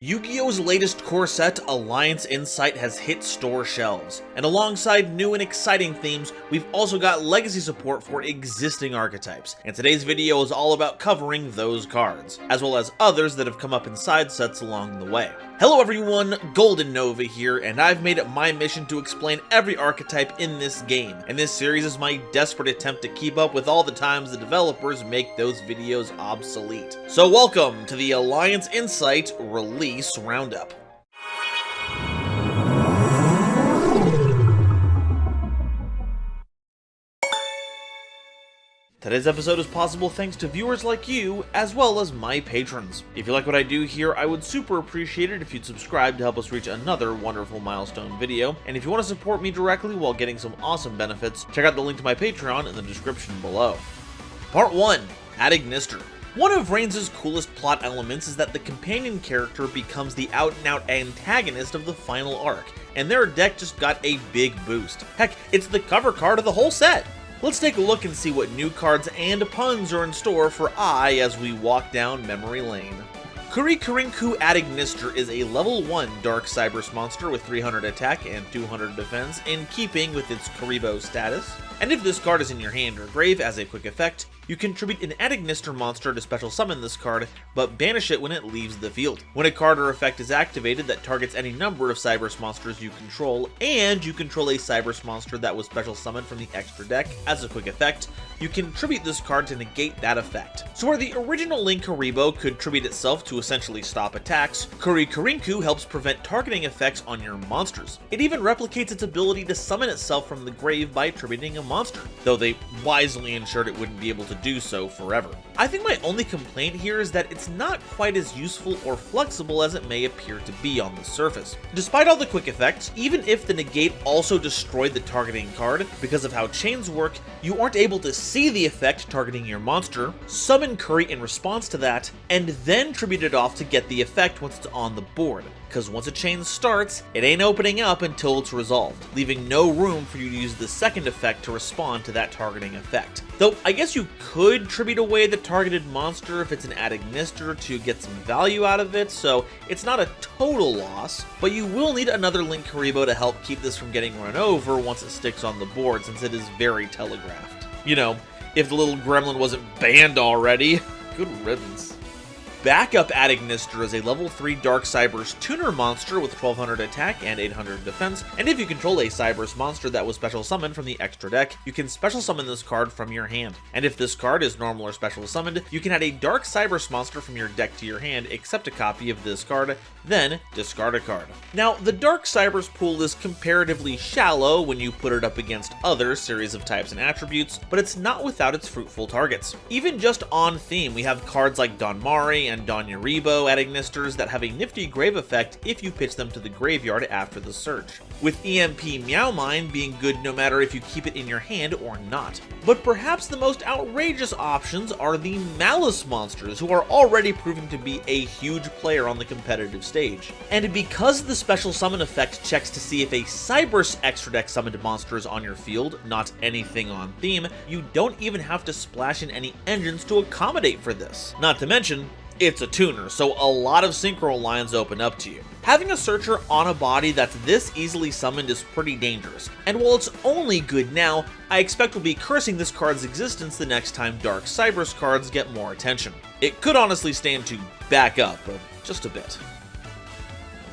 Yu-Gi-Oh's latest core set, Alliance Insight, has hit store shelves, and alongside new and exciting themes, we've also got legacy support for existing archetypes, and today's video is all about covering those cards, as well as others that have come up in side sets along the way. Hello everyone, GoldenNova here, and I've made it my mission to explain every archetype in this game, and this series is my desperate attempt to keep up with all the times the developers make those videos obsolete. So welcome to the Alliance Insight Release Roundup. Today's episode is possible thanks to viewers like you, as well as my patrons. If you like what I do here, I would super appreciate it if you'd subscribe to help us reach another wonderful milestone video, and if you want to support me directly while getting some awesome benefits, check out the link to my Patreon in the description below. Part 1. AtIgnister. One of Reigns' coolest plot elements is that the companion character becomes the out-and-out antagonist of the final arc, and their deck just got a big boost. Heck, it's the cover card of the whole set! Let's take a look and see what new cards and puns are in store for I as we walk down memory lane. Kurikuriku AtIgnister is a level 1 Dark Cyberse monster with 300 attack and 200 defense in keeping with its Kuriboh status. And if this card is in your hand or grave as a quick effect, you contribute an AtIgnister monster to special summon this card, but banish it when it leaves the field. When a card or effect is activated that targets any number of Cyberse monsters you control, and you control a Cyberse monster that was special summoned from the extra deck as a quick effect, you contribute this card to negate that effect. So where the original Link Kuriboh could tribute itself to essentially stop attacks, Kurikuriku helps prevent targeting effects on your monsters. It even replicates its ability to summon itself from the grave by tributing a monster, though they wisely ensured it wouldn't be able to do so forever. I think my only complaint here is that it's not quite as useful or flexible as it may appear to be on the surface. Despite all the quick effects, even if the negate also destroyed the targeting card, because of how chains work, you aren't able to see the effect targeting your monster, summon Kuri in response to that, and then tribute it off to get the effect once it's on the board. Because once a chain starts, it ain't opening up until it's resolved, leaving no room for you to use the second effect to respond to that targeting effect. Though, I guess you could tribute away the targeted monster if it's an AtIgnister to get some value out of it, so it's not a total loss, but you will need another Link Kuriboh to help keep this from getting run over once it sticks on the board, since it is very telegraphed. You know, if the little gremlin wasn't banned already. Good riddance. Backup AtIgnister is a level 3 Dark Cyberse tuner monster with 1200 attack and 800 defense, and if you control a Cyberse monster that was special summoned from the extra deck, you can special summon this card from your hand. And if this card is normal or special summoned, you can add a Dark Cyberse monster from your deck to your hand, except a copy of this card, then discard a card. Now, the Dark Cyberse pool is comparatively shallow when you put it up against other series of types and attributes, but it's not without its fruitful targets. Even just on theme, we have cards like Donmari and Donyaribo AtIgnisters that have a nifty grave effect if you pitch them to the graveyard after the search, with EMP Meowmine being good no matter if you keep it in your hand or not. But perhaps the most outrageous options are the Malice monsters, who are already proving to be a huge player on the competitive stage. And because the special summon effect checks to see if a Cyberse extra deck summoned monster is on your field, not anything on theme, you don't even have to splash in any engines to accommodate for this. Not to mention, it's a tuner, so a lot of synchro lines open up to you. Having a searcher on a body that's this easily summoned is pretty dangerous, and while it's only good now, I expect we'll be cursing this card's existence the next time Dark Cyberse cards get more attention. It could honestly stand to back up, just a bit.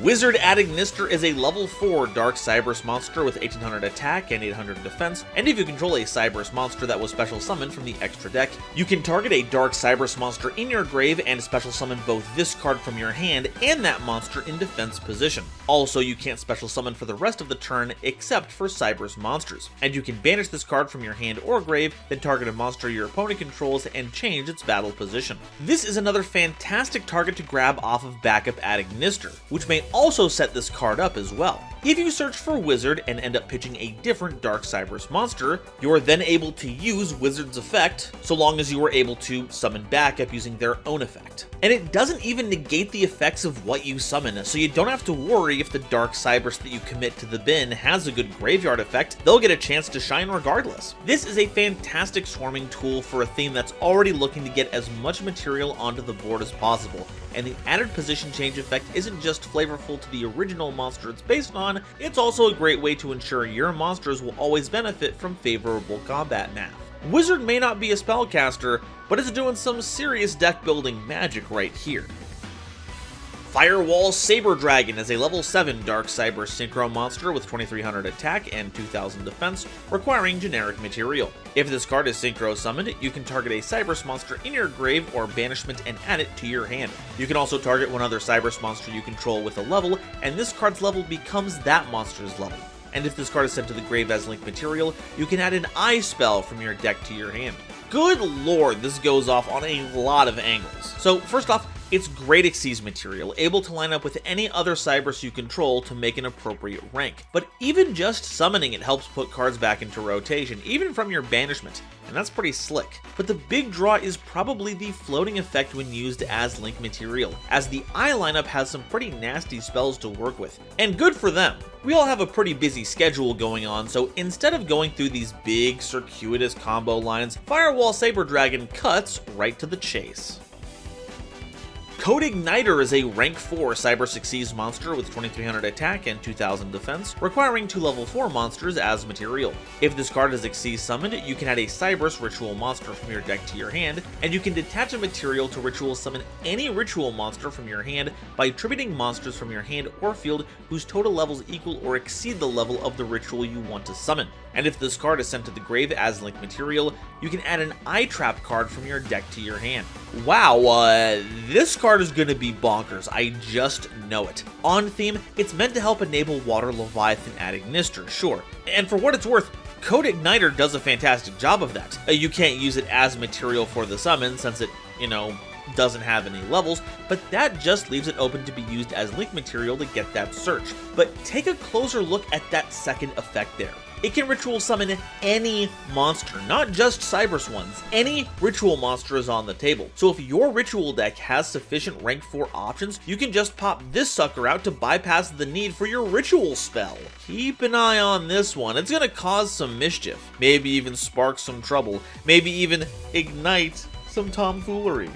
Wizard AtIgnister is a level 4 Dark Cyberse monster with 1800 attack and 800 defense, and if you control a Cyberse monster that was special summoned from the extra deck, you can target a Dark Cyberse monster in your grave and special summon both this card from your hand and that monster in defense position. Also, you can't special summon for the rest of the turn except for Cyberse monsters, and you can banish this card from your hand or grave, then target a monster your opponent controls and change its battle position. This is another fantastic target to grab off of backup AtIgnister, which may also set this card up as well. If you search for Wizard and end up pitching a different Dark Cyberse monster, you are then able to use Wizard's effect, so long as you are able to summon backup using their own effect. And it doesn't even negate the effects of what you summon, so you don't have to worry if the Dark Cyberse that you commit to the bin has a good graveyard effect, they'll get a chance to shine regardless. This is a fantastic swarming tool for a theme that's already looking to get as much material onto the board as possible, and the added position change effect isn't just flavorful to the original monster it's based on, it's also a great way to ensure your monsters will always benefit from favorable combat math. Wizard may not be a spellcaster, but it's doing some serious deck building magic right here. Firewall Saber Dragon is a level 7 Dark Cyber Synchro monster with 2300 attack and 2000 defense, requiring generic material. If this card is Synchro summoned, you can target a Cybers monster in your grave or banishment and add it to your hand. You can also target one other Cybers monster you control with a level, and this card's level becomes that monster's level. And if this card is sent to the grave as link material, you can add an eye spell from your deck to your hand. Good lord, this goes off on a lot of angles. So first off, it's great Xyz material, able to line up with any other Cybers you control to make an appropriate rank. But even just summoning it helps put cards back into rotation, even from your banishment, and that's pretty slick. But the big draw is probably the floating effect when used as link material, as the eye lineup has some pretty nasty spells to work with. And good for them. We all have a pretty busy schedule going on, so instead of going through these big, circuitous combo lines, Firewall Saber Dragon cuts right to the chase. AtIgnister is a rank 4 Cyber Xyz monster with 2300 attack and 2000 defense, requiring 2 level 4 monsters as material. If this card is Xyz summoned, you can add a Cybers ritual monster from your deck to your hand, and you can detach a material to ritual summon any ritual monster from your hand by attributing monsters from your hand or field whose total levels equal or exceed the level of the ritual you want to summon. And if this card is sent to the grave as link material, you can add an Eye Trap card from your deck to your hand. Wow, this card is gonna be bonkers, I just know it. On theme, it's meant to help enable Water Leviathan AtIgnister, sure. And for what it's worth, AtIgnister does a fantastic job of that. You can't use it as material for the summon since it, doesn't have any levels, but that just leaves it open to be used as link material to get that search. But take a closer look at that second effect there. It can ritual summon any monster, not just Cybers ones. Any ritual monster is on the table. So if your ritual deck has sufficient rank 4 options, you can just pop this sucker out to bypass the need for your ritual spell. Keep an eye on this one. It's gonna cause some mischief, maybe even spark some trouble, maybe even ignite some tomfoolery.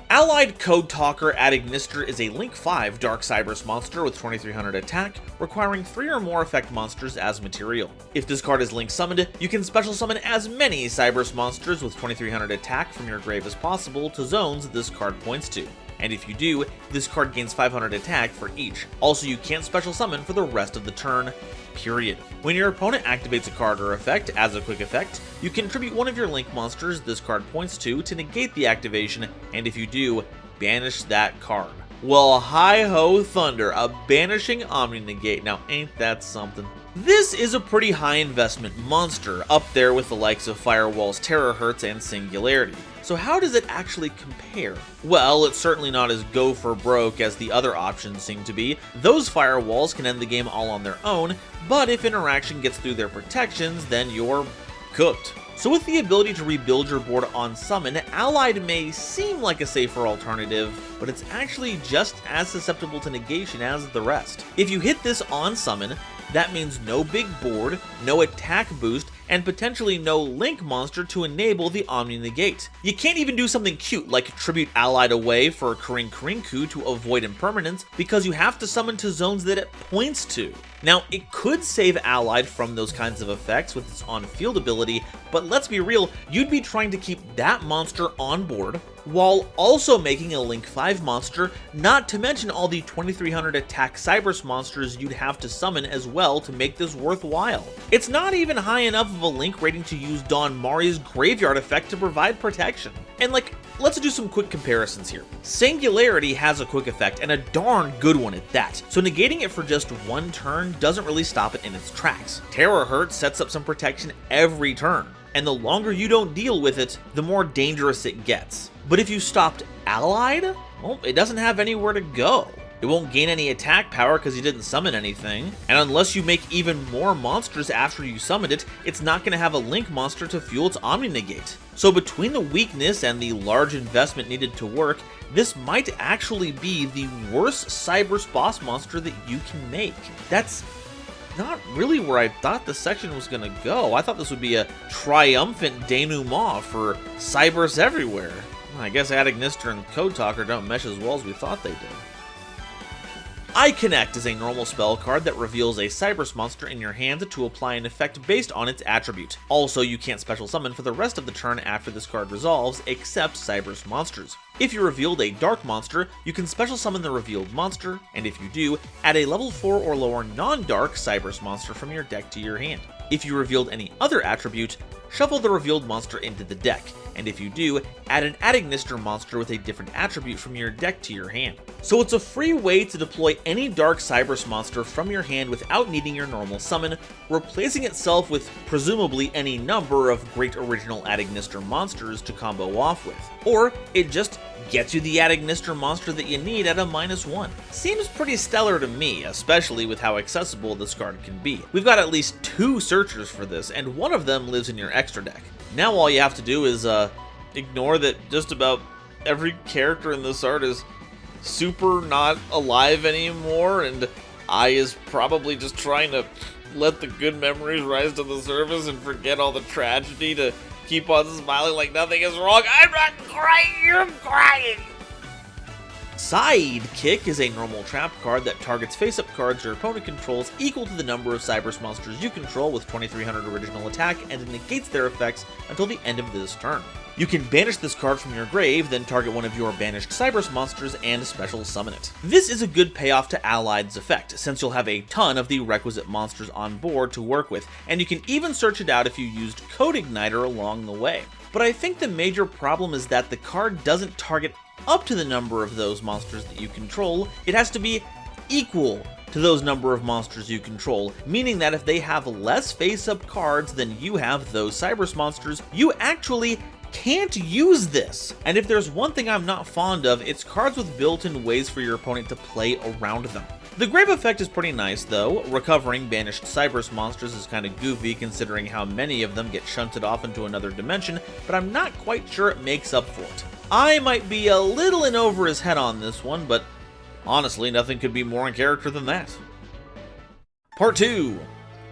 Allied Code Talker AtIgnister is a Link 5 Dark Cybers monster with 2300 attack, requiring 3 or more effect monsters as material. If this card is Link summoned, you can special summon as many Cybers monsters with 2300 attack from your grave as possible to zones this card points to. And if you do, this card gains 500 attack for each. Also, you can't special summon for the rest of the turn, period. When your opponent activates a card or effect as a quick effect, you can tribute one of your link monsters this card points to negate the activation, and if you do, banish that card. Well, hi-ho thunder, a banishing Omni Negate. Now, ain't that something? This is a pretty high investment monster, up there with the likes of Firewall's Terahertz and Singularity. So how does it actually compare? Well, it's certainly not as go for broke as the other options seem to be. Those firewalls can end the game all on their own, but if interaction gets through their protections, then you're cooked. So with the ability to rebuild your board on summon, Allied may seem like a safer alternative, but it's actually just as susceptible to negation as the rest. If you hit this on summon, that means no big board, no attack boost, and potentially no link monster to enable the Omni Negate. You can't even do something cute like tribute Allied away for a Karinku to avoid impermanence because you have to summon to zones that it points to. Now, it could save Allied from those kinds of effects with its on-field ability, but let's be real, you'd be trying to keep that monster on board while also making a Link 5 monster, not to mention all the 2300 attack Cybers monsters you'd have to summon as well to make this worthwhile. It's not even high enough of a Link rating to use Don Mari's Graveyard effect to provide protection. And let's do some quick comparisons here. Singularity has a quick effect, and a darn good one at that, so negating it for just one turn doesn't really stop it in its tracks. Terahertz sets up some protection every turn, and the longer you don't deal with it, the more dangerous it gets. But if you stopped Allied, well, it doesn't have anywhere to go. It won't gain any attack power because you didn't summon anything, and unless you make even more monsters after you summoned it, it's not going to have a Link monster to fuel its Omni Negate. So between the weakness and the large investment needed to work, this might actually be the worst Cybers boss monster that you can make. That's not really where I thought the section was going to go. I thought this would be a triumphant denouement for Cybers everywhere. I guess AtIgnister and Code Talker don't mesh as well as we thought they did. iConnect is a normal spell card that reveals a Cyberse monster in your hand to apply an effect based on its attribute. Also, you can't special summon for the rest of the turn after this card resolves, except Cyberse monsters. If you revealed a Dark monster, you can special summon the revealed monster, and if you do, add a level 4 or lower non-Dark Cyberse monster from your deck to your hand. If you revealed any other attribute, shuffle the revealed monster into the deck, and if you do, add an AtIgnister monster with a different attribute from your deck to your hand. So it's a free way to deploy any Dark Cyberse monster from your hand without needing your normal summon, replacing itself with presumably any number of great original AtIgnister monsters to combo off with. Or it just gets you the AtIgnister monster that you need at a -1. Seems pretty stellar to me, especially with how accessible this card can be. We've got at least 2 searchers for this, and one of them lives in your extra deck. Now all you have to do is ignore that just about every character in this art is super not alive anymore, and I is probably just trying to let the good memories rise to the surface and forget all the tragedy to keep on smiling like nothing is wrong. I'm not crying, I'm crying! Sidekick is a normal trap card that targets face-up cards your opponent controls equal to the number of Cyberse monsters you control with 2300 original attack, and it negates their effects until the end of this turn. You can banish this card from your grave, then target one of your banished Cyberse monsters and special summon it. This is a good payoff to Allied's effect, since you'll have a ton of the requisite monsters on board to work with, and you can even search it out if you used Code Igniter along the way. But I think the major problem is that the card doesn't target up to the number of those monsters that you control. It has to be equal to those number of monsters you control, meaning that if they have less face-up cards than you have those Cyberse monsters, you actually can't use this. And if there's one thing I'm not fond of, it's cards with built-in ways for your opponent to play around them. The grave effect is pretty nice though. Recovering banished Cyberse monsters is kinda goofy considering how many of them get shunted off into another dimension, but I'm not quite sure it makes up for it. I might be a little in over his head on this one, but honestly nothing could be more in character than that. Part 2.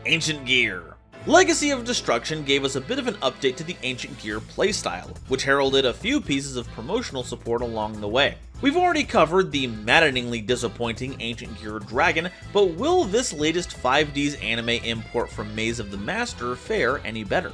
Ancient Gear. Legacy of Destruction gave us a bit of an update to the Ancient Gear playstyle, which heralded a few pieces of promotional support along the way. We've already covered the maddeningly disappointing Ancient Gear Dragon, but will this latest 5D's anime import from Maze of the Master fare any better?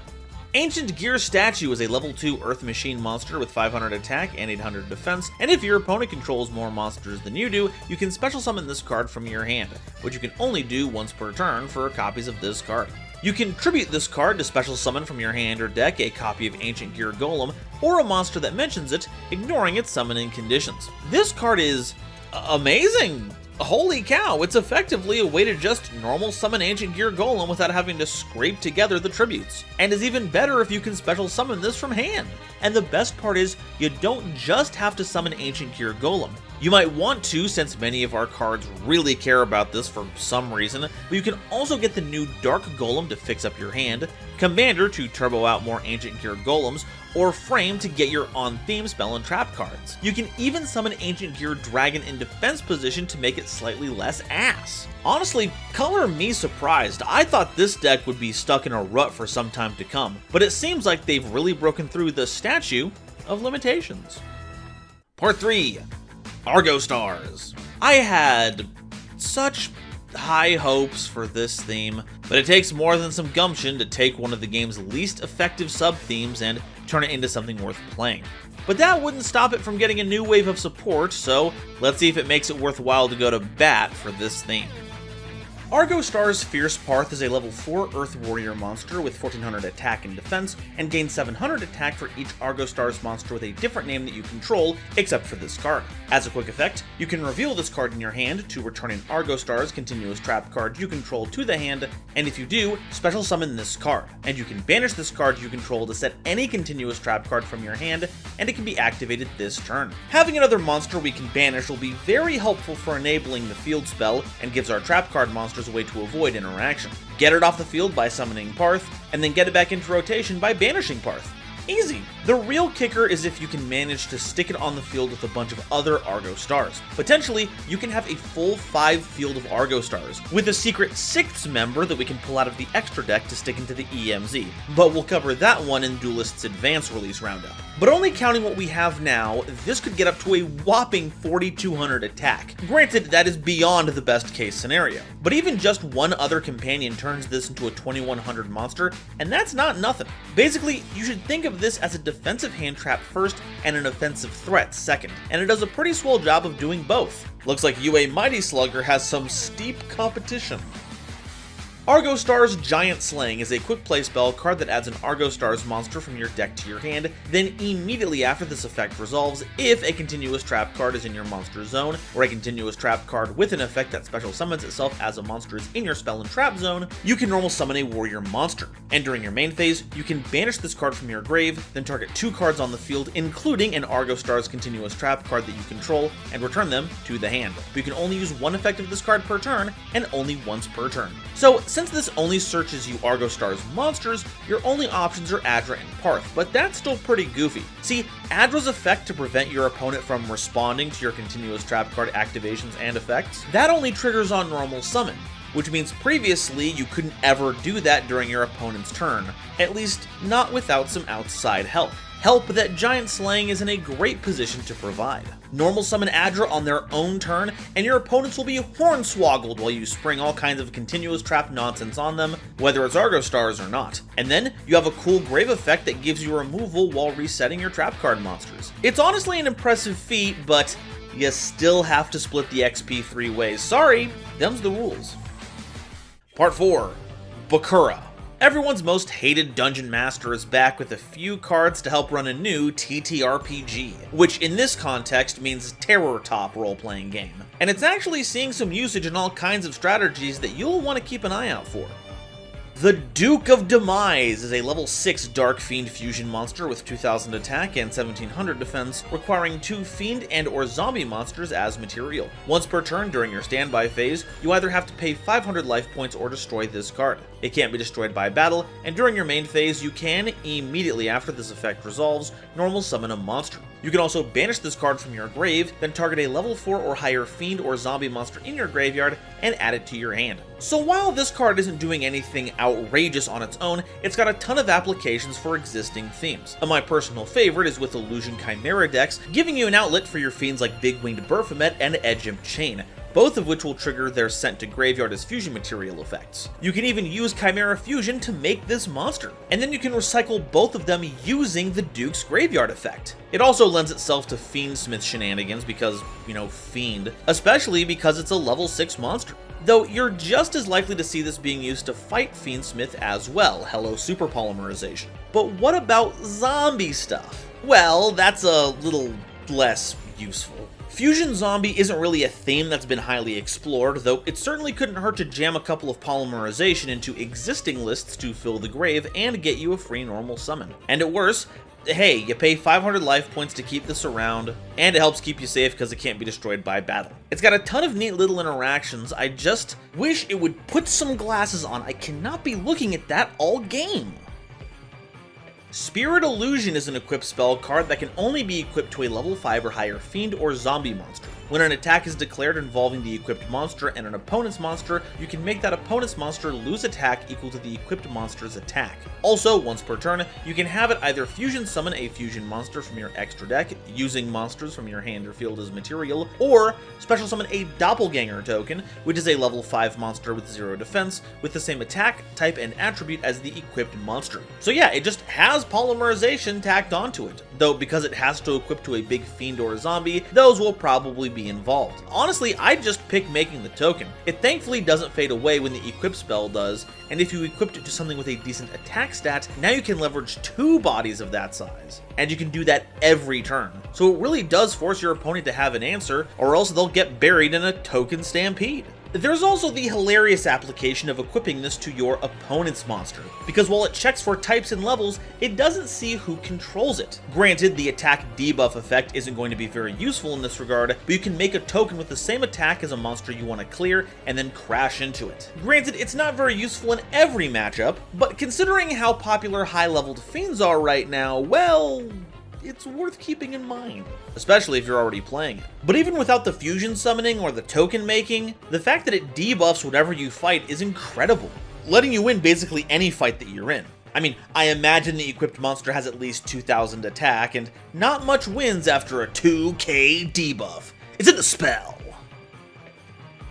Ancient Gear Statue is a level 2 Earth Machine monster with 500 attack and 800 defense, and if your opponent controls more monsters than you do, you can special summon this card from your hand, which you can only do once per turn for copies of this card. You can tribute this card to special summon from your hand or deck a copy of Ancient Gear Golem, or a monster that mentions it, ignoring its summoning conditions. This card is amazing! Holy cow, it's effectively a way to just normal summon Ancient Gear Golem without having to scrape together the tributes, and is even better if you can special summon this from hand. And the best part is, you don't just have to summon Ancient Gear Golem. You might want to, since many of our cards really care about this for some reason, but you can also get the new Dark Golem to fix up your hand, Commander to turbo out more Ancient Gear Golems, or Frame to get your on-theme spell and trap cards. You can even summon Ancient Gear Dragon in defense position to make it slightly less ass. Honestly, color me surprised. I thought this deck would be stuck in a rut for some time to come, but it seems like they've really broken through the statue of limitations. Part 3. Argostars. I had such high hopes for this theme, but it takes more than some gumption to take one of the game's least effective sub-themes and turn it into something worth playing. But that wouldn't stop it from getting a new wave of support, so let's see if it makes it worthwhile to go to bat for this theme. Argostars Fierce Parth is a level 4 Earth Warrior monster with 1400 attack and defense, and gains 700 attack for each Argostars monster with a different name that you control, except for this card. As a quick effect, you can reveal this card in your hand to return an Argostars continuous trap card you control to the hand, and if you do, special summon this card. And you can banish this card you control to set any continuous trap card from your hand, and it can be activated this turn. Having another monster we can banish will be very helpful for enabling the field spell, and gives our trap card monsters a way to avoid interaction. Get it off the field by summoning Parth, and then get it back into rotation by banishing Parth. Easy. The real kicker is if you can manage to stick it on the field with a bunch of other Argostars. Potentially, you can have a full 5 field of Argostars, with a secret 6th member that we can pull out of the extra deck to stick into the EMZ, but we'll cover that one in Duelist's Advanced Release Roundup. But only counting what we have now, this could get up to a whopping 4,200 attack. Granted, that is beyond the best case scenario, but even just one other companion turns this into a 2,100 monster, and that's not nothing. Basically, you should think of this as a defensive hand trap first and an offensive threat second, and it does a pretty swell job of doing both. Looks like UA Mighty Slugger has some steep competition. Argostars Giant Slaying is a quick play spell card that adds an Argostars monster from your deck to your hand, then immediately after this effect resolves, if a continuous trap card is in your monster zone, or a continuous trap card with an effect that special summons itself as a monster is in your spell and trap zone, you can normal summon a warrior monster. And during your main phase, you can banish this card from your grave, then target 2 cards on the field, including an Argostars continuous trap card that you control, and return them to the hand. But you can only use one effect of this card per turn, and only once per turn. So, since this only searches you Argostars monsters, your only options are Adra and Parth, but that's still pretty goofy. See, Adra's effect to prevent your opponent from responding to your continuous trap card activations and effects, that only triggers on normal summon, which means previously you couldn't ever do that during your opponent's turn, at least not without some outside help. Help that Giant Slaying is in a great position to provide. Normal summon Adra on their own turn, and your opponents will be hornswoggled while you spring all kinds of continuous trap nonsense on them, whether it's Argostars or not. And then, you have a cool grave effect that gives you removal while resetting your trap card monsters. It's honestly an impressive feat, but you still have to split the XP 3 ways. Sorry, them's the rules. Part 4. Bakura. Everyone's most hated dungeon master is back with a few cards to help run a new TTRPG, which in this context means terror top role-playing game. And it's actually seeing some usage in all kinds of strategies that you'll want to keep an eye out for. The Duke of Demise is a level 6 Dark Fiend fusion monster with 2,000 attack and 1,700 defense, requiring 2 Fiend and or Zombie monsters as material. Once per turn during your standby phase, you either have to pay 500 life points or destroy this card. It can't be destroyed by battle, and during your main phase, you can, immediately after this effect resolves, normal summon a monster. You can also banish this card from your grave, then target a level 4 or higher Fiend or Zombie monster in your graveyard and add it to your hand. So while this card isn't doing anything outrageous on its own, it's got a ton of applications for existing themes. My personal favorite is with Illusion Chimera decks, giving you an outlet for your fiends like Big Winged Baphomet and Edge Imp Chain, both of which will trigger their sent to graveyard as fusion material effects. You can even use Chimera Fusion to make this monster, and then you can recycle both of them using the Duke's graveyard effect. It also lends itself to Fiendsmith shenanigans because, Fiend, especially because it's a level 6 monster. Though you're just as likely to see this being used to fight Fiendsmith as well, hello super polymerization. But what about zombie stuff? Well, that's a little less useful. Fusion Zombie isn't really a theme that's been highly explored, though it certainly couldn't hurt to jam a couple of polymerization into existing lists to fill the grave and get you a free normal summon. And at worst, hey, you pay 500 life points to keep this around, and it helps keep you safe because it can't be destroyed by battle. It's got a ton of neat little interactions. I just wish it would put some glasses on. I cannot be looking at that all game. Spirit Illusion is an equipped spell card that can only be equipped to a level 5 or higher Fiend or Zombie monster. When an attack is declared involving the equipped monster and an opponent's monster, you can make that opponent's monster lose attack equal to the equipped monster's attack. Also, once per turn, you can have it either fusion summon a fusion monster from your extra deck, using monsters from your hand or field as material, or special summon a doppelganger token, which is a level 5 monster with 0 defense, with the same attack, type, and attribute as the equipped monster. So yeah, it just has polymerization tacked onto it, though because it has to equip to a big Fiend or a Zombie, those will probably be involved. Honestly, I'd just pick making the token. It thankfully doesn't fade away when the equip spell does, and if you equipped it to something with a decent attack stat, now you can leverage 2 bodies of that size. And you can do that every turn. So it really does force your opponent to have an answer, or else they'll get buried in a token stampede. There's also the hilarious application of equipping this to your opponent's monster, because while it checks for types and levels, it doesn't see who controls it. Granted, the attack debuff effect isn't going to be very useful in this regard, but you can make a token with the same attack as a monster you want to clear and then crash into it. Granted, it's not very useful in every matchup, but considering how popular high-leveled fiends are right now, well, it's worth keeping in mind, especially if you're already playing it. But even without the fusion summoning or the token making, the fact that it debuffs whatever you fight is incredible, letting you win basically any fight that you're in. I mean, I imagine the equipped monster has at least 2,000 attack, and not much wins after a 2k debuff. It's in the spell!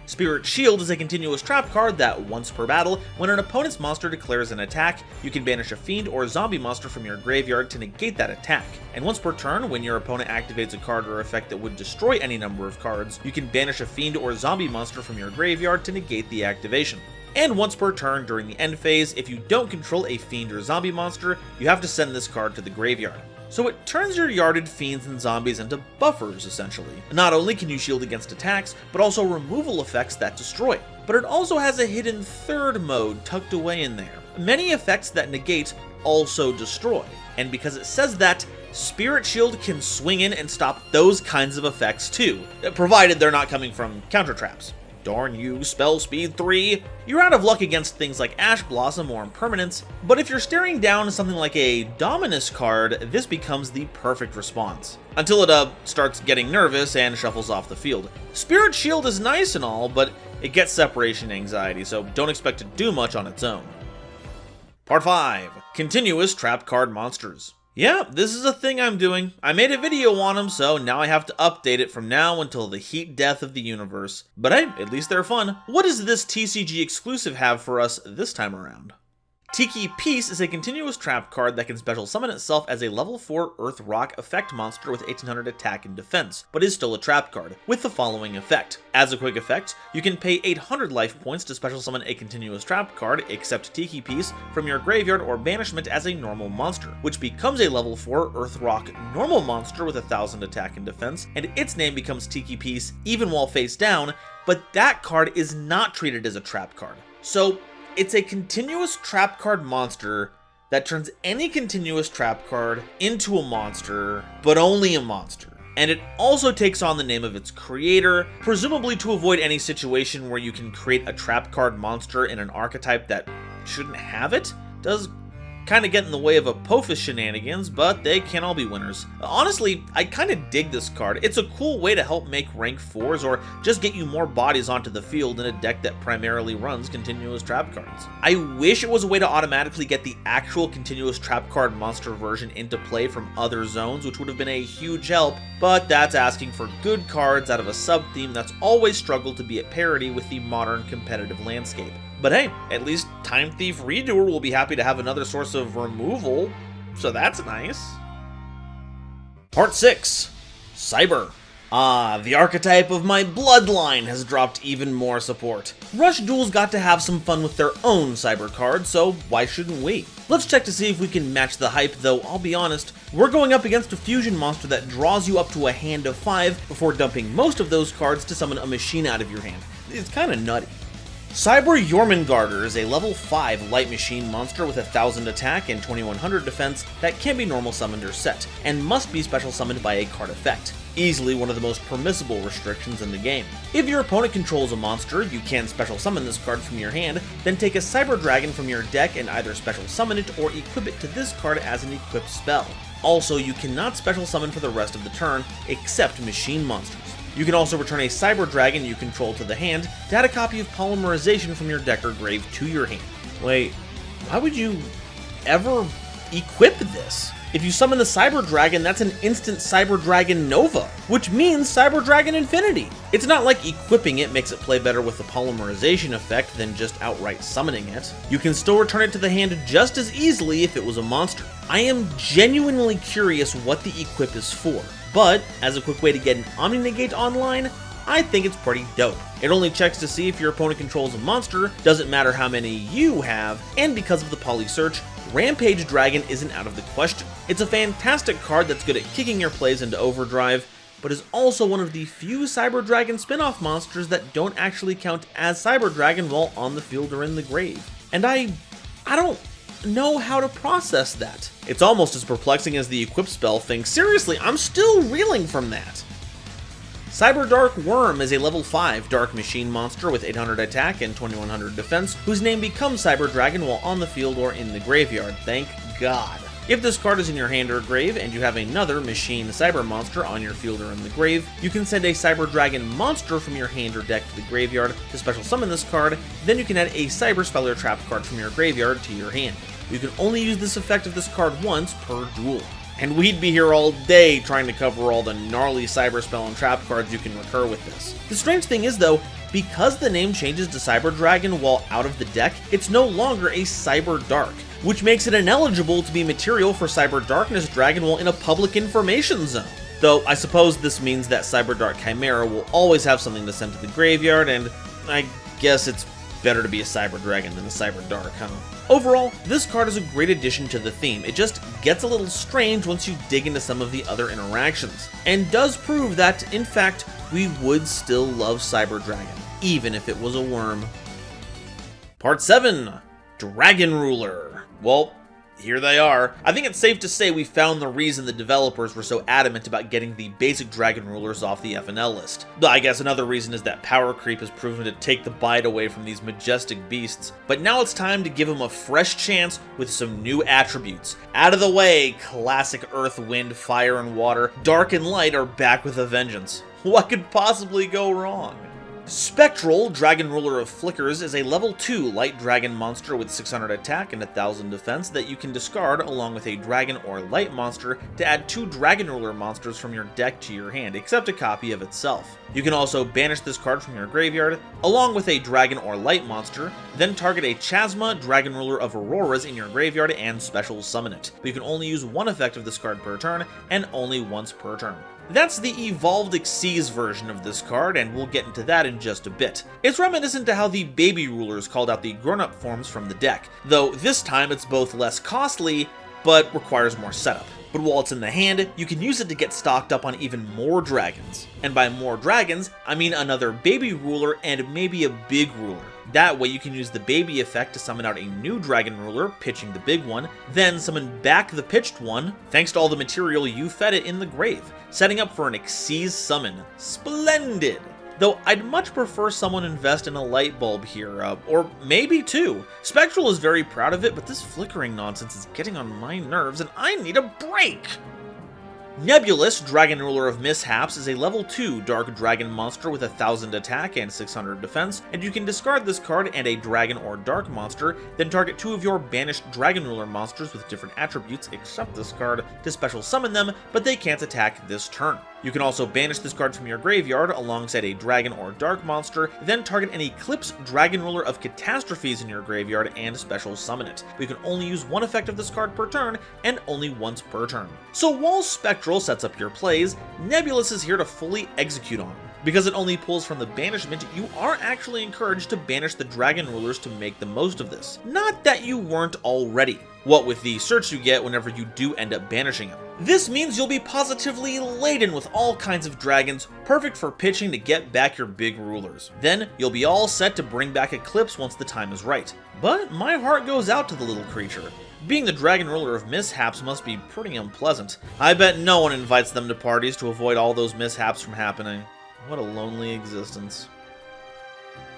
Spirit Shield is a continuous trap card that, once per battle, when an opponent's monster declares an attack, you can banish a fiend or zombie monster from your graveyard to negate that attack. And once per turn, when your opponent activates a card or effect that would destroy any number of cards, you can banish a fiend or zombie monster from your graveyard to negate the activation. And once per turn during the end phase, if you don't control a fiend or zombie monster, you have to send this card to the graveyard. So it turns your yarded fiends and zombies into buffers, essentially. Not only can you shield against attacks, but also removal effects that destroy. But it also has a hidden third mode tucked away in there. Many effects that negate also destroy. And because it says that, Spirit Shield can swing in and stop those kinds of effects too, provided they're not coming from counter traps. Darn you, spell speed 3! You're out of luck against things like Ash Blossom or Impermanence, but if you're staring down something like a Dominus card, this becomes the perfect response. Until it starts getting nervous and shuffles off the field. Spirit Shield is nice and all, but it gets separation anxiety, so don't expect to do much on its own. Part 5. Continuous Trap Card Monsters. Yeah, this is a thing I'm doing. I made a video on them, so now I have to update it from now until the heat death of the universe. But hey, at least they're fun. What does this TCG exclusive have for us this time around? Tiki Peace is a continuous trap card that can special summon itself as a level 4 Earth Rock effect monster with 1800 attack and defense, but is still a trap card, with the following effect. As a quick effect, you can pay 800 life points to special summon a continuous trap card, except Tiki Peace, from your graveyard or banishment as a normal monster, which becomes a level 4 Earth Rock normal monster with 1000 attack and defense, and its name becomes Tiki Peace even while face down, but that card is not treated as a trap card. So, it's a continuous trap card monster that turns any continuous trap card into a monster, but only a monster. And it also takes on the name of its creator, presumably to avoid any situation where you can create a trap card monster in an archetype that shouldn't have it. Does kind of get in the way of Apophis shenanigans, but they can all be winners. Honestly, I kind of dig this card. It's a cool way to help make rank 4s or just get you more bodies onto the field in a deck that primarily runs continuous trap cards. I wish it was a way to automatically get the actual continuous trap card monster version into play from other zones, which would have been a huge help, but that's asking for good cards out of a sub-theme that's always struggled to be at parity with the modern competitive landscape. But hey, at least Time Thief Redoer will be happy to have another source of removal, so that's nice. Part 6. Cyber. Ah, the archetype of my bloodline has dropped even more support. Rush Duel's got to have some fun with their own cyber card, so why shouldn't we? Let's check to see if we can match the hype, though I'll be honest, we're going up against a fusion monster that draws you up to a hand of 5 before dumping most of those cards to summon a machine out of your hand. It's kinda nutty. Cyber Jormungandr is a level 5 light machine monster with 1000 attack and 2100 defense that can be normal summoned or set, and must be special summoned by a card effect. Easily one of the most permissible restrictions in the game. If your opponent controls a monster, you can special summon this card from your hand, then take a Cyber Dragon from your deck and either special summon it or equip it to this card as an equipped spell. Also, you cannot special summon for the rest of the turn, except machine monsters. You can also return a Cyber Dragon you control to the hand to add a copy of Polymerization from your deck or grave to your hand. Wait, why would you ever equip this? If you summon the Cyber Dragon, that's an instant Cyber Dragon Nova, which means Cyber Dragon Infinity. It's not like equipping it makes it play better with the Polymerization effect than just outright summoning it. You can still return it to the hand just as easily if it was a monster. I am genuinely curious what the equip is for, but as a quick way to get an Omni Negate online, I think it's pretty dope. It only checks to see if your opponent controls a monster, doesn't matter how many you have, and because of the poly search, Rampage Dragon isn't out of the question. It's a fantastic card that's good at kicking your plays into overdrive, but is also one of the few Cyber Dragon spin-off monsters that don't actually count as Cyber Dragon while on the field or in the grave. And I don't know how to process that. It's almost as perplexing as the equip spell thing. Seriously, I'm still reeling from that. Cyber Dark Worm is a level 5 Dark Machine monster with 800 attack and 2100 defense, whose name becomes Cyber Dragon while on the field or in the graveyard. Thank God. If this card is in your hand or grave, and you have another Machine Cyber monster on your field or in the grave, you can send a Cyber Dragon monster from your hand or deck to the graveyard to special summon this card, then you can add a Cyber Spell or Trap card from your graveyard to your hand. You can only use this effect of this card once per duel. And we'd be here all day trying to cover all the gnarly Cyber Spell and Trap cards you can recur with this. The strange thing is though, because the name changes to Cyber Dragon while out of the deck, it's no longer a Cyber Dark, which makes it ineligible to be material for Cyber Darkness Dragon while in a public information zone. Though I suppose this means that Cyber Dark Chimera will always have something to send to the graveyard, and I guess it's better to be a Cyber Dragon than a Cyber Dark, huh? Overall, this card is a great addition to the theme. It just gets a little strange once you dig into some of the other interactions, and does prove that, in fact, we would still love Cyber Dragon, even if it was a worm. Part 7. Dragon Ruler. Well, here they are. I think it's safe to say we found the reason the developers were so adamant about getting the basic Dragon Rulers off the FNL list. I guess another reason is that power creep has proven to take the bite away from these majestic beasts, but now it's time to give them a fresh chance with some new attributes. Out of the way, classic Earth, Wind, Fire, and Water, Dark and Light are back with a vengeance. What could possibly go wrong? Spectral, Dragon Ruler of Flickers, is a level 2 light dragon monster with 600 attack and 1000 defense that you can discard along with a dragon or light monster to add 2 Dragon Ruler monsters from your deck to your hand, except a copy of itself. You can also banish this card from your graveyard along with a dragon or light monster, then target a Chasma, Dragon Ruler of Auroras in your graveyard and special summon it. But you can only use one effect of this card per turn and only once per turn. That's the evolved Xyz version of this card, and we'll get into that in just a bit. It's reminiscent to how the Baby Rulers called out the grown-up forms from the deck, though this time it's both less costly, but requires more setup. But while it's in the hand, you can use it to get stocked up on even more dragons. And by more dragons, I mean another Baby Ruler and maybe a Big Ruler. That way you can use the baby effect to summon out a new Dragon Ruler, pitching the big one, then summon back the pitched one, thanks to all the material you fed it in the grave, setting up for an Xyz summon. Splendid! Though I'd much prefer someone invest in a light bulb here, or maybe two. Spectral is very proud of it, but this flickering nonsense is getting on my nerves and I need a break! Nebulous, Dragon Ruler of Mishaps, is a level 2 Dark Dragon monster with 1000 attack and 600 defense, and you can discard this card and a Dragon or Dark monster, then target 2 of your banished Dragon Ruler monsters with different attributes except this card to special summon them, but they can't attack this turn. You can also banish this card from your graveyard alongside a Dragon or Dark monster, then target an Eclipse Dragon Ruler of Catastrophes in your graveyard and special summon it. But you can only use one effect of this card per turn, and only once per turn. So while Spectral sets up your plays, Nebulous is here to fully execute on them. Because it only pulls from the banishment, you are actually encouraged to banish the Dragon Rulers to make the most of this. Not that you weren't already, what with the search you get whenever you do end up banishing them. This means you'll be positively laden with all kinds of dragons, perfect for pitching to get back your big rulers. Then you'll be all set to bring back Eclipse once the time is right. But my heart goes out to the little creature. Being the Dragon Ruler of Mishaps must be pretty unpleasant. I bet no one invites them to parties to avoid all those mishaps from happening. What a lonely existence.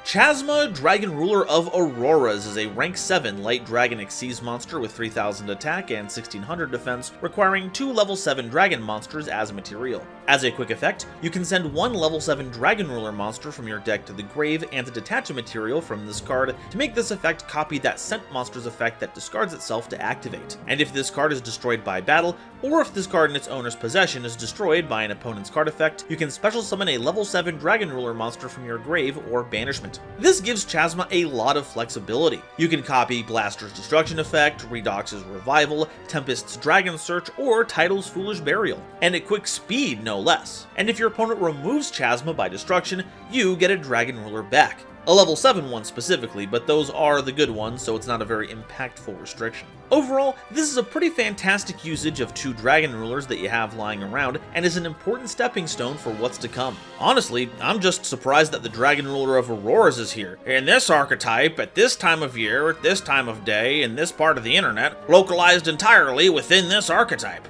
Chasma, Dragon Ruler of Auroras, is a rank 7 light dragon Xyz monster with 3000 attack and 1600 defense, requiring 2 level 7 dragon monsters as material. As a quick effect, you can send 1 level 7 Dragon Ruler monster from your deck to the grave and to detach a material from this card to make this effect copy that sent monster's effect that discards itself to activate. And if this card is destroyed by battle, or if this card in its owner's possession is destroyed by an opponent's card effect, you can special summon a level 7 Dragon Ruler monster from your grave or banishment. This gives Chasma a lot of flexibility. You can copy Blaster's Destruction effect, Redox's Revival, Tempest's Dragon Search, or Title's Foolish Burial, and at quick speed no less. And if your opponent removes Chasma by destruction, you get a Dragon Ruler back. A level 7 one specifically, but those are the good ones, so it's not a very impactful restriction. Overall, this is a pretty fantastic usage of 2 Dragon Rulers that you have lying around, and is an important stepping stone for what's to come. Honestly, I'm just surprised that the Dragon Ruler of Auroras is here. In this archetype, at this time of year, at this time of day, in this part of the internet, localized entirely within this archetype.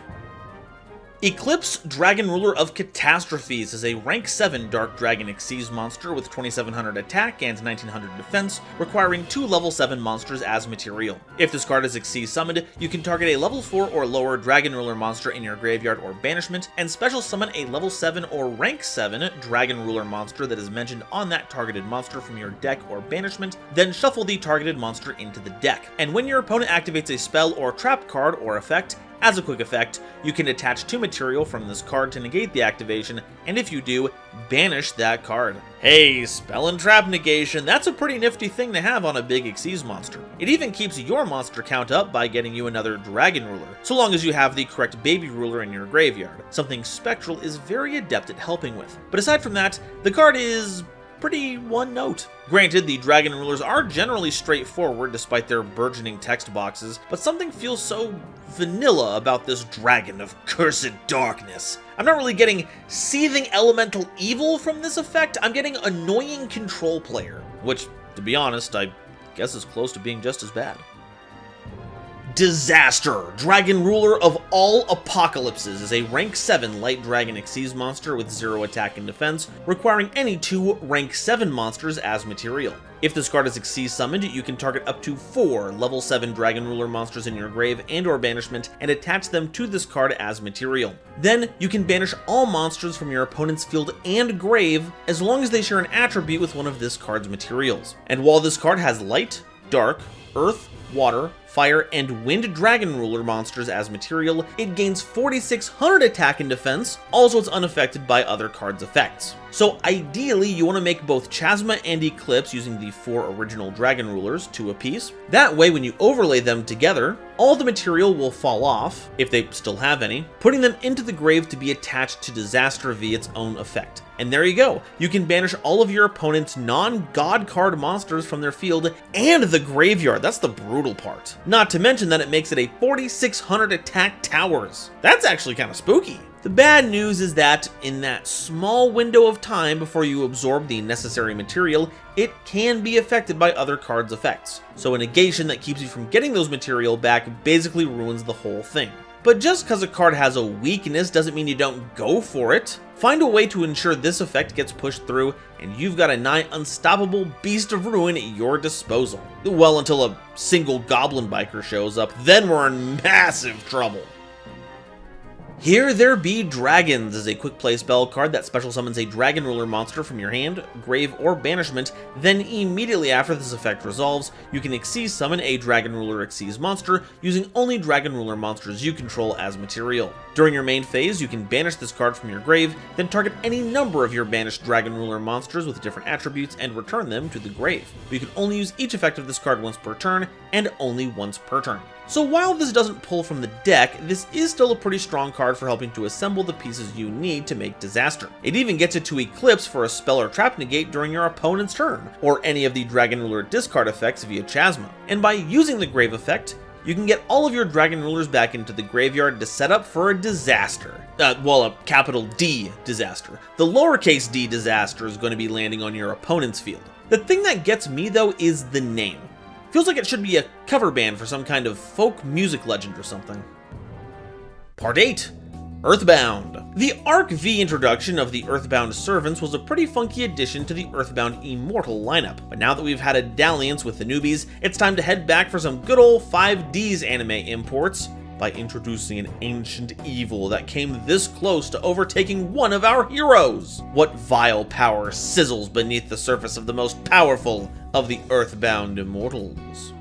Eclipse, Dragon Ruler of Catastrophes, is a rank 7 Dark Dragon Xyz monster with 2700 attack and 1900 defense, requiring 2 level 7 monsters as material. If this card is Xyz summoned, you can target a level 4 or lower Dragon Ruler monster in your graveyard or banishment, and special summon a level 7 or rank 7 Dragon Ruler monster that is mentioned on that targeted monster from your deck or banishment, then shuffle the targeted monster into the deck. And when your opponent activates a spell or trap card or effect, as a quick effect, you can attach 2 material from this card to negate the activation, and if you do, banish that card. Hey, spell and trap negation, that's a pretty nifty thing to have on a big Xyz monster. It even keeps your monster count up by getting you another Dragon Ruler, so long as you have the correct Baby Ruler in your graveyard, something Spectral is very adept at helping with. But aside from that, the card is pretty one note. Granted, the Dragon Rulers are generally straightforward despite their burgeoning text boxes, but something feels so vanilla about this Dragon of Cursed Darkness. I'm not really getting Seething Elemental Evil from this effect, I'm getting Annoying Control Player, which, to be honest, I guess is close to being just as bad. Disaster, Dragon Ruler of All Apocalypses, is a rank 7 Light Dragon Xyz monster with 0 attack and defense, requiring any 2 rank 7 monsters as material. If this card is Xyz summoned, you can target up to 4 level 7 Dragon Ruler monsters in your grave and or banishment and attach them to this card as material. Then, you can banish all monsters from your opponent's field and grave as long as they share an attribute with one of this card's materials. And while this card has Light, Dark, Earth, Water, Fire, and Wind Dragon Ruler monsters as material, it gains 4600 attack and defense, also it's unaffected by other cards' effects. So ideally, you want to make both Chasma and Eclipse using the 4 original Dragon Rulers, 2 apiece. That way, when you overlay them together, all the material will fall off, if they still have any, putting them into the grave to be attached to Disaster via its own effect. And there you go, you can banish all of your opponent's non-god card monsters from their field and the graveyard. That's the brutal part. Not to mention that it makes it a 4600 attack towers. That's actually kind of spooky. The bad news is that, in that small window of time before you absorb the necessary material, it can be affected by other cards' effects. So a negation that keeps you from getting those material back basically ruins the whole thing. But just because a card has a weakness doesn't mean you don't go for it. Find a way to ensure this effect gets pushed through, and you've got a nigh unstoppable beast of ruin at your disposal. Well, until a single goblin biker shows up, then we're in massive trouble. Here There Be Dragons is a quick play spell card that special summons a Dragon Ruler monster from your hand, grave, or banishment, then immediately after this effect resolves, you can Xyz summon a Dragon Ruler Xyz monster using only Dragon Ruler monsters you control as material. During your main phase, you can banish this card from your grave, then target any number of your banished Dragon Ruler monsters with different attributes and return them to the grave. But you can only use each effect of this card once per turn, and only once per turn. So while this doesn't pull from the deck, this is still a pretty strong card for helping to assemble the pieces you need to make Disaster. It even gets it to Eclipse for a spell or trap negate during your opponent's turn, or any of the Dragon Ruler discard effects via Chasma. And by using the grave effect, you can get all of your Dragon Rulers back into the graveyard to set up for a disaster. Well, a capital D disaster. The lowercase d disaster is going to be landing on your opponent's field. The thing that gets me though is the name. Feels like it should be a cover band for some kind of folk music legend or something. Part 8. Earthbound. The Arc V introduction of the Earthbound servants was a pretty funky addition to the Earthbound Immortal lineup, but now that we've had a dalliance with the newbies, it's time to head back for some good old 5D's anime imports by introducing an ancient evil that came this close to overtaking one of our heroes. What vile power sizzles beneath the surface of the most powerful of the Earthbound Immortals?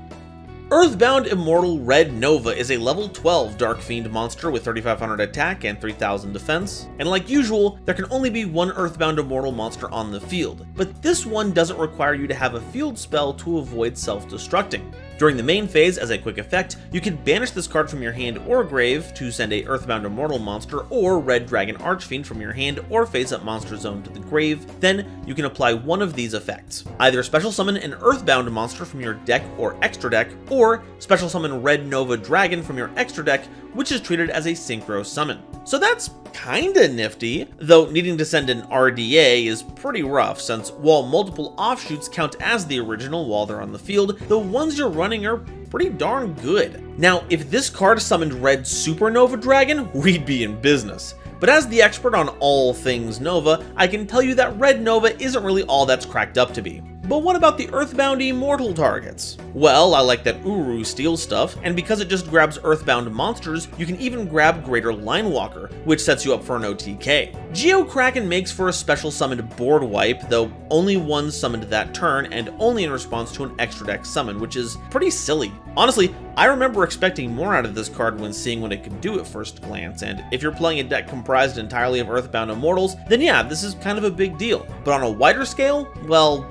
Earthbound Immortal Red Nova is a level 12 Dark Fiend monster with 3500 attack and 3000 defense, and like usual, there can only be one Earthbound Immortal monster on the field, but this one doesn't require you to have a field spell to avoid self-destructing. During the main phase, as a quick effect, you can banish this card from your hand or grave to send a Earthbound Immortal monster or Red Dragon Archfiend from your hand or face-up monster zone to the grave. Then you can apply one of these effects. Either special summon an Earthbound monster from your deck or extra deck, or special summon Red Nova Dragon from your extra deck, which is treated as a synchro summon. So that's kinda nifty, though needing to send an RDA is pretty rough, since while multiple offshoots count as the original while they're on the field, the ones you're running are pretty darn good. Now, if this card summoned Red Supernova Dragon, we'd be in business. But as the expert on all things Nova, I can tell you that Red Nova isn't really all that's cracked up to be. But what about the Earthbound Immortal targets? Well, I like that Uru steals stuff, and because it just grabs Earthbound monsters, you can even grab Greater Linewalker, which sets you up for an OTK. Geokraken makes for a special summoned board wipe, though only one summoned that turn, and only in response to an extra deck summon, which is pretty silly. Honestly, I remember expecting more out of this card when seeing what it could do at first glance, and if you're playing a deck comprised entirely of Earthbound Immortals, then yeah, this is kind of a big deal. But on a wider scale, well,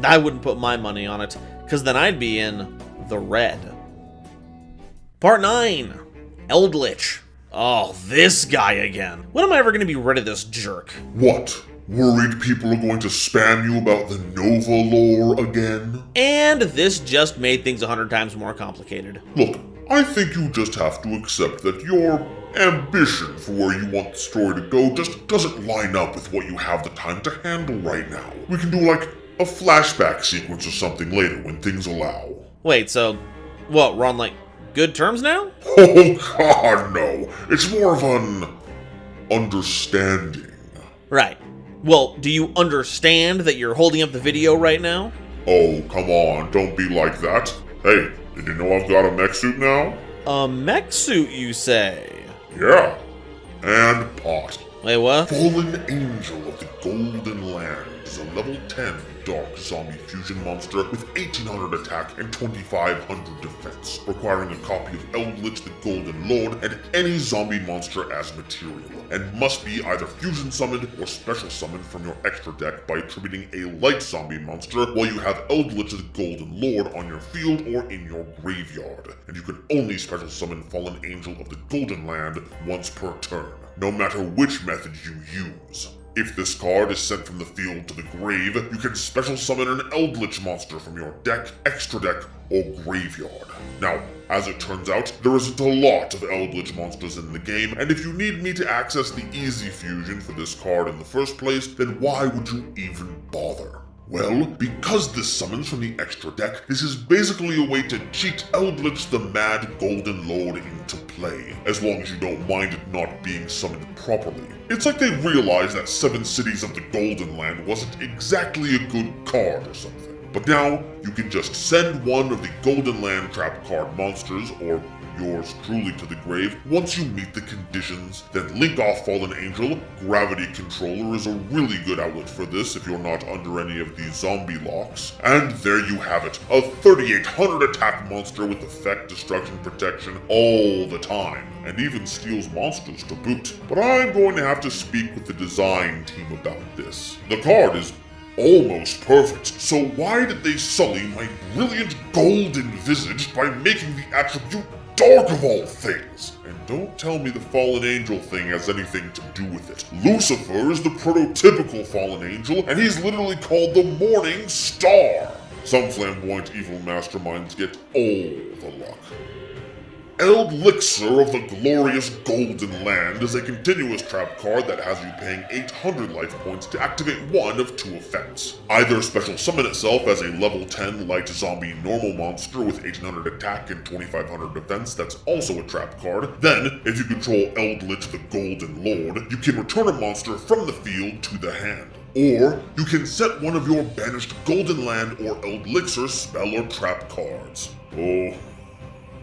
I wouldn't put my money on it, because then I'd be in the red. Part 9. Eldlich. Oh, this guy again. When am I ever going to be rid of this jerk? What? Worried people are going to spam you about the Nova lore again? And this just made things 100 times more complicated. Look, I think you just have to accept that your ambition for where you want the story to go just doesn't line up with what you have the time to handle right now. We can do like a flashback sequence or something later when things allow. Wait, so what, we're on like good terms now? Oh god, no. It's more of an understanding. Right. Well, do you understand that you're holding up the video right now? Oh, come on, don't be like that. Hey, did you know I've got a mech suit now? A mech suit, you say? Yeah. And pot. Wait, what? Fallen Angel of the Golden Land is a level 10 dark zombie fusion monster with 1800 attack and 2500 defense, requiring a copy of Eldlich the Golden Lord and any zombie monster as material, and must be either fusion summoned or special summoned from your extra deck by attributing a light zombie monster while you have Eldlich the Golden Lord on your field or in your graveyard, and you can only special summon Fallen Angel of the Golden Land once per turn, no matter which method you use. If this card is sent from the field to the grave, you can special summon an Eldlich monster from your deck, extra deck, or graveyard. Now, as it turns out, there isn't a lot of Eldlich monsters in the game, and if you need me to access the easy fusion for this card in the first place, then why would you even bother? Well, because this summons from the extra deck, this is basically a way to cheat Eldlich the Mad Golden Lord into play, as long as you don't mind it not being summoned properly. It's like they realized that 7 Cities of the Golden Land wasn't exactly a good card or something. But now, you can just send one of the Golden Land trap card monsters, or yours truly, to the grave once you meet the conditions, then link off Fallen Angel. Gravity Controller is a really good outlet for this if you're not under any of these zombie locks. And there you have it, a 3800 attack monster with effect, destruction, protection all the time, and even steals monsters to boot. But I'm going to have to speak with the design team about this. The card is almost perfect, so why did they sully my brilliant golden visage by making the attribute dark of all things? And don't tell me the Fallen Angel thing has anything to do with it. Lucifer is the prototypical Fallen Angel, and he's literally called the Morning Star. Some flamboyant evil masterminds get all the luck. Eldlich of the Glorious Golden Land is a continuous trap card that has you paying 800 life points to activate one of 2 effects. Either special summon itself as a level 10 light zombie normal monster with 1800 attack and 2500 defense that's also a trap card. Then, if you control Eldlich the Golden Lord, you can return a monster from the field to the hand. Or, you can set one of your banished Golden Land or Eldlich spell or trap cards.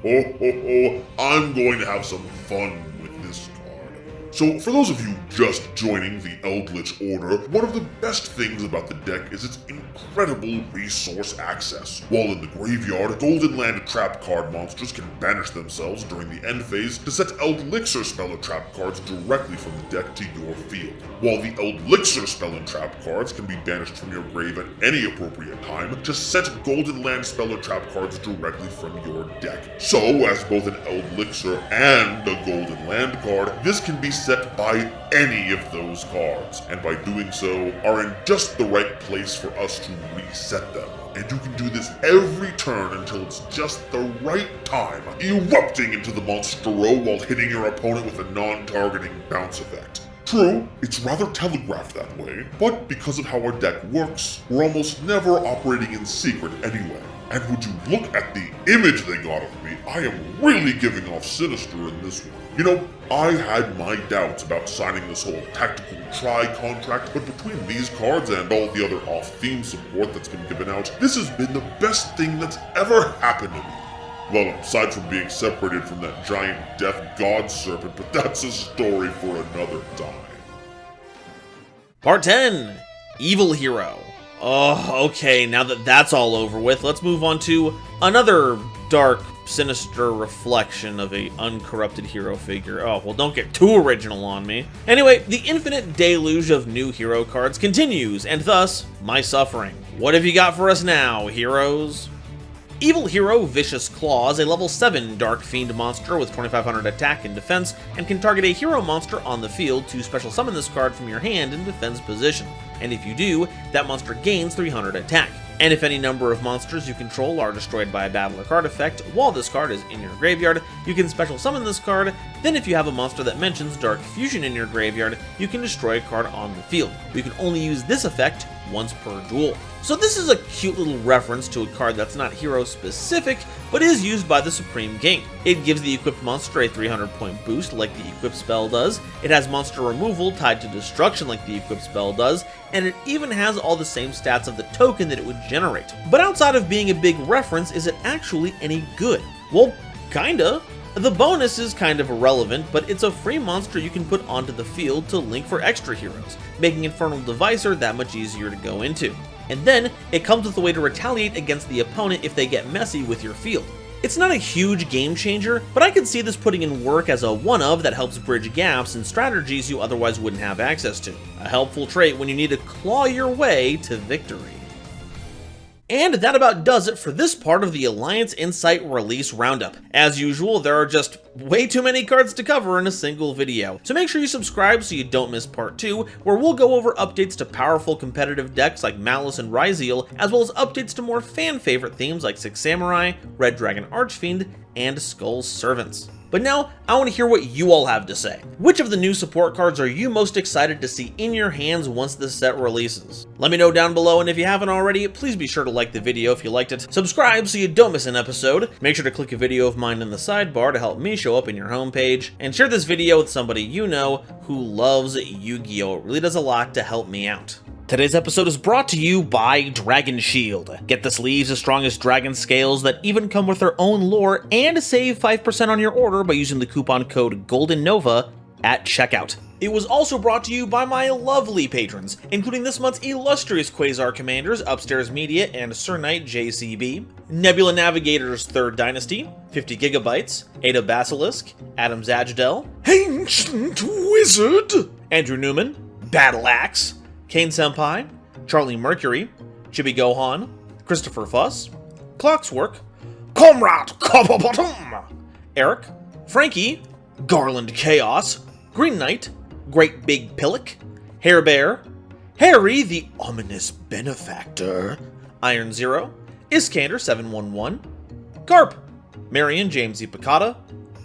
I'm going to have some fun with this card. So, for those of you just joining the Eldlich order, one of the best things about the deck is its incredible resource access. While in the graveyard, Golden Land trap card monsters can banish themselves during the end phase to set Eldlich spell and trap cards directly from the deck to your field. While the Eldlich spell and trap cards can be banished from your grave at any appropriate time to set Golden Land spell and trap cards directly from your deck. So, as both an Eldlich and a Golden Land card, this can be set by any of those cards, and by doing so, are in just the right place for us to reset them. And you can do this every turn until it's just the right time, erupting into the Monstro while hitting your opponent with a non-targeting bounce effect. True, it's rather telegraphed that way, but because of how our deck works, we're almost never operating in secret anyway. And would you look at the image they got of me, I am really giving off Sinister in this one. You know, I had my doubts about signing this whole tactical try contract, but between these cards and all the other off-theme support that's been given out, this has been the best thing that's ever happened to me. Well, aside from being separated from that giant death god serpent, but that's a story for another time. Part 10, Evil Hero. Oh, okay, now that that's all over with, let's move on to another dark, sinister reflection of a uncorrupted hero figure. Oh, well, don't get too original on me. Anyway, the infinite deluge of new hero cards continues, and thus, my suffering. What have you got for us now, heroes? Evil Hero Vicious Claws, a level 7 Dark Fiend monster with 2500 attack and defense, and can target a hero monster on the field to special summon this card from your hand in defense position. And if you do, that monster gains 300 attack. And if any number of monsters you control are destroyed by a battle or card effect while this card is in your graveyard, you can special summon this card. Then if you have a monster that mentions Dark Fusion in your graveyard, you can destroy a card on the field. You can only use this effect once per duel. So this is a cute little reference to a card that's not hero specific, but is used by the Supreme King. It gives the equipped monster a 300 point boost like the equip spell does, it has monster removal tied to destruction like the equip spell does, and it even has all the same stats of the token that it would generate. But outside of being a big reference, is it actually any good? Well, kinda. The bonus is kind of irrelevant, but it's a free monster you can put onto the field to link for extra heroes, making Infernal Devicer that much easier to go into. And then, it comes with a way to retaliate against the opponent if they get messy with your field. It's not a huge game changer, but I could see this putting in work as a one-of that helps bridge gaps and strategies you otherwise wouldn't have access to. A helpful trait when you need to claw your way to victory. And that about does it for this part of the Alliance Insight Release Roundup. As usual, there are just way too many cards to cover in a single video, so make sure you subscribe so you don't miss part 2, where we'll go over updates to powerful competitive decks like Malice and Ryzeal, as well as updates to more fan-favorite themes like Six Samurai, Red Dragon Archfiend, and Skull's Servants. But now, I want to hear what you all have to say. Which of the new support cards are you most excited to see in your hands once this set releases? Let me know down below, and if you haven't already, please be sure to like the video if you liked it, subscribe so you don't miss an episode, make sure to click a video of mine in the sidebar to help me show up in your homepage, and share this video with somebody you know who loves Yu-Gi-Oh! It really does a lot to help me out. Today's episode is brought to you by Dragon Shield. Get the sleeves as strong as dragon scales that even come with their own lore, and save 5% on your order by using the coupon code GoldenNova at checkout. It was also brought to you by my lovely patrons, including this month's illustrious Quasar Commanders, Upstairs Media and Sir Knight JCB, Nebula Navigators 3rd Dynasty, 50 Gigabytes, Ada Basilisk, Adam Zajdel, Ancient Wizard, Andrew Newman, Battle Axe, Kane Senpai, Charlie Mercury, Chibi Gohan, Christopher Fuss, Clockswork, Comrade Copperbottom, Eric, Frankie, Garland Chaos, Green Knight, Great Big Pillock, Hair Bear, Harry the Ominous Benefactor, Iron Zero, Iskander 711, Garp, Marion James E. Picata,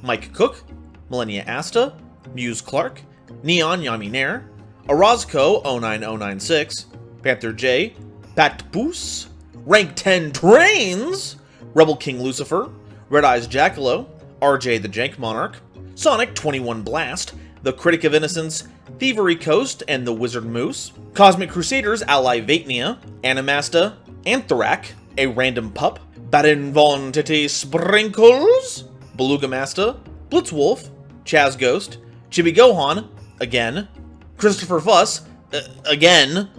Mike Cook, Millennia Asta, Muse Clark, Neon Yami Nair, Orozco 09096, Panther J, Pat Poos, Rank 10 Trains, Rebel King Lucifer, Red Eyes Jackalow, RJ the Jank Monarch, Sonic 21 Blast, The Critic of Innocence, Thievery Coast and the Wizard Moose, Cosmic Crusaders Ally Vatnia, Animasta, Anthrak, A Random Pup, Baden Von Titty Sprinkles, Beluga Masta, Blitzwolf, Chaz Ghost, Chibi Gohan, again, Christopher Fuss, again,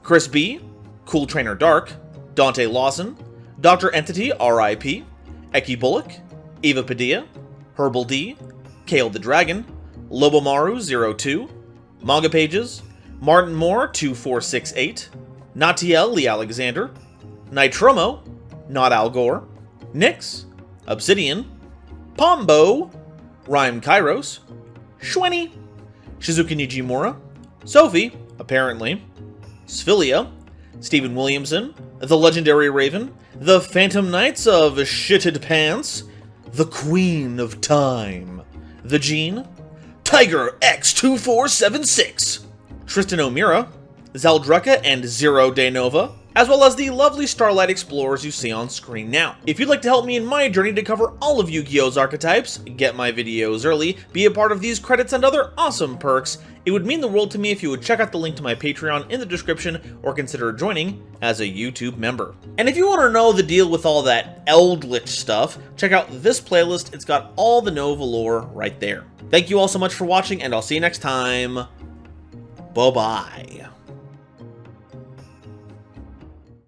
Chris B, Cool Trainer Dark, Dante Lawson, Dr. Entity RIP, Eki Bullock, Eva Padilla, Herbal D, Kale the Dragon, Lobomaru02, Manga Pages, Martin Moore 2468, Natiel Lee Alexander, Nitromo, Not Al Gore, Nyx, Obsidian, Pombo, Rhyme Kairos, Shwenny, Shizuka Nijimura, Sophie, apparently, Sphilia, Stephen Williamson, The Legendary Raven, The Phantom Knights of Shitted Pants, The Queen of Time, The Gene, Tiger X2476, Tristan O'Meara, Zaldreka and Zero De Nova, as well as the lovely Starlight Explorers you see on screen now. If you'd like to help me in my journey to cover all of Yu-Gi-Oh's archetypes, get my videos early, be a part of these credits and other awesome perks, it would mean the world to me if you would check out the link to my Patreon in the description or consider joining as a YouTube member. And if you want to know the deal with all that Eldlich stuff, check out this playlist. It's got all the Nova lore right there. Thank you all so much for watching, and I'll see you next time. Bye-bye.